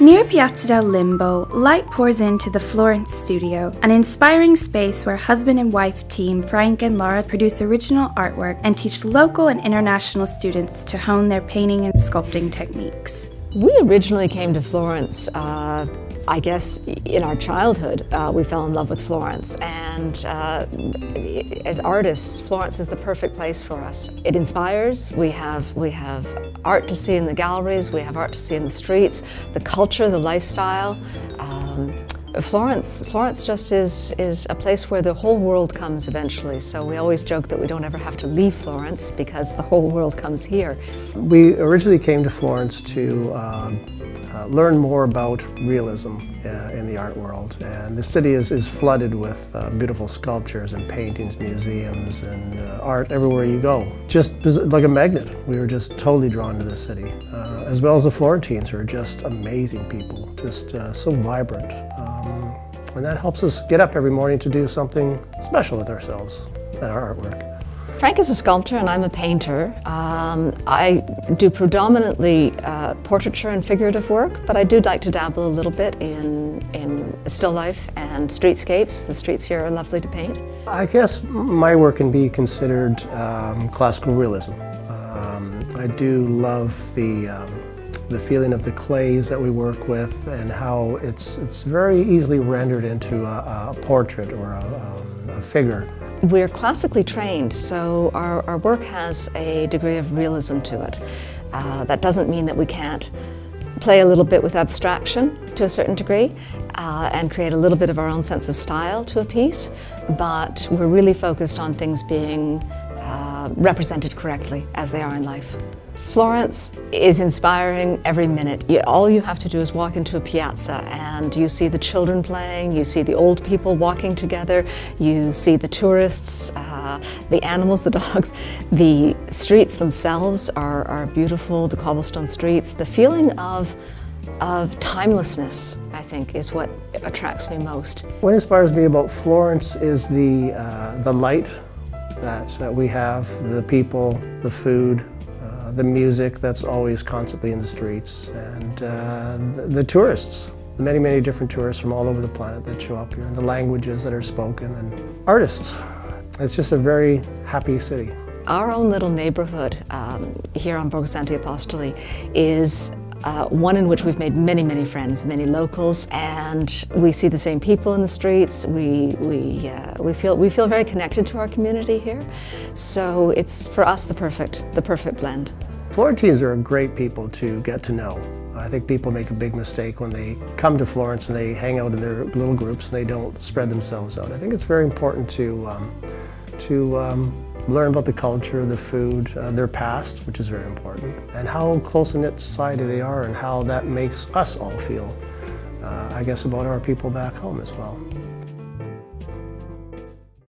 Near Piazza del Limbo, light pours into the Florence Studio, an inspiring space where husband and wife team Frank and Laura produce original artwork and teach local and international students to hone their painting and sculpting techniques. We originally came to Florence, I guess in our childhood, we fell in love with Florence, and as artists, Florence is the perfect place for us. It inspires. We have art to see in the galleries, we have art to see in the streets, the culture, the lifestyle. Florence just is a place where the whole world comes eventually, so we always joke that we don't ever have to leave Florence because the whole world comes here. We originally came to Florence to learn more about realism in the art world, and the city is flooded with beautiful sculptures and paintings, museums, and art everywhere you go. Just like a magnet, we were just totally drawn to the city, as well as the Florentines, who are just amazing people, just so vibrant. And that helps us get up every morning to do something special with ourselves and our artwork. Frank is a sculptor and I'm a painter. I do predominantly portraiture and figurative work, but I do like to dabble a little bit in still life and streetscapes. The streets here are lovely to paint. I guess my work can be considered classical realism. I do love the feeling of the clays that we work with and how it's very easily rendered into a portrait or a figure. We're classically trained, so our work has a degree of realism to it. That doesn't mean that we can't play a little bit with abstraction to a certain degree and create a little bit of our own sense of style to a piece, but we're really focused on things being represented correctly as they are in life. Florence is inspiring every minute. All you have to do is walk into a piazza and you see the children playing, you see the old people walking together, you see the tourists, the animals, the dogs. The streets themselves are beautiful, the cobblestone streets. The feeling of timelessness, I think, is what attracts me most. What inspires me about Florence is the light that we have, the people, the food, the music that's always constantly in the streets, and the tourists, the many, many different tourists from all over the planet that show up here, and the languages that are spoken, and artists. It's just a very happy city. Our own little neighborhood here on Borgo Santi Apostoli is one in which we've made many, many friends, many locals, and we see the same people in the streets. We feel very connected to our community here, so it's for us the perfect blend. Florentines are great people to get to know. I think people make a big mistake when they come to Florence and they hang out in their little groups and they don't spread themselves out. I think it's very important to learn about the culture, the food, their past, which is very important, and how close-knit society they are and how that makes us all feel, I guess, about our people back home as well.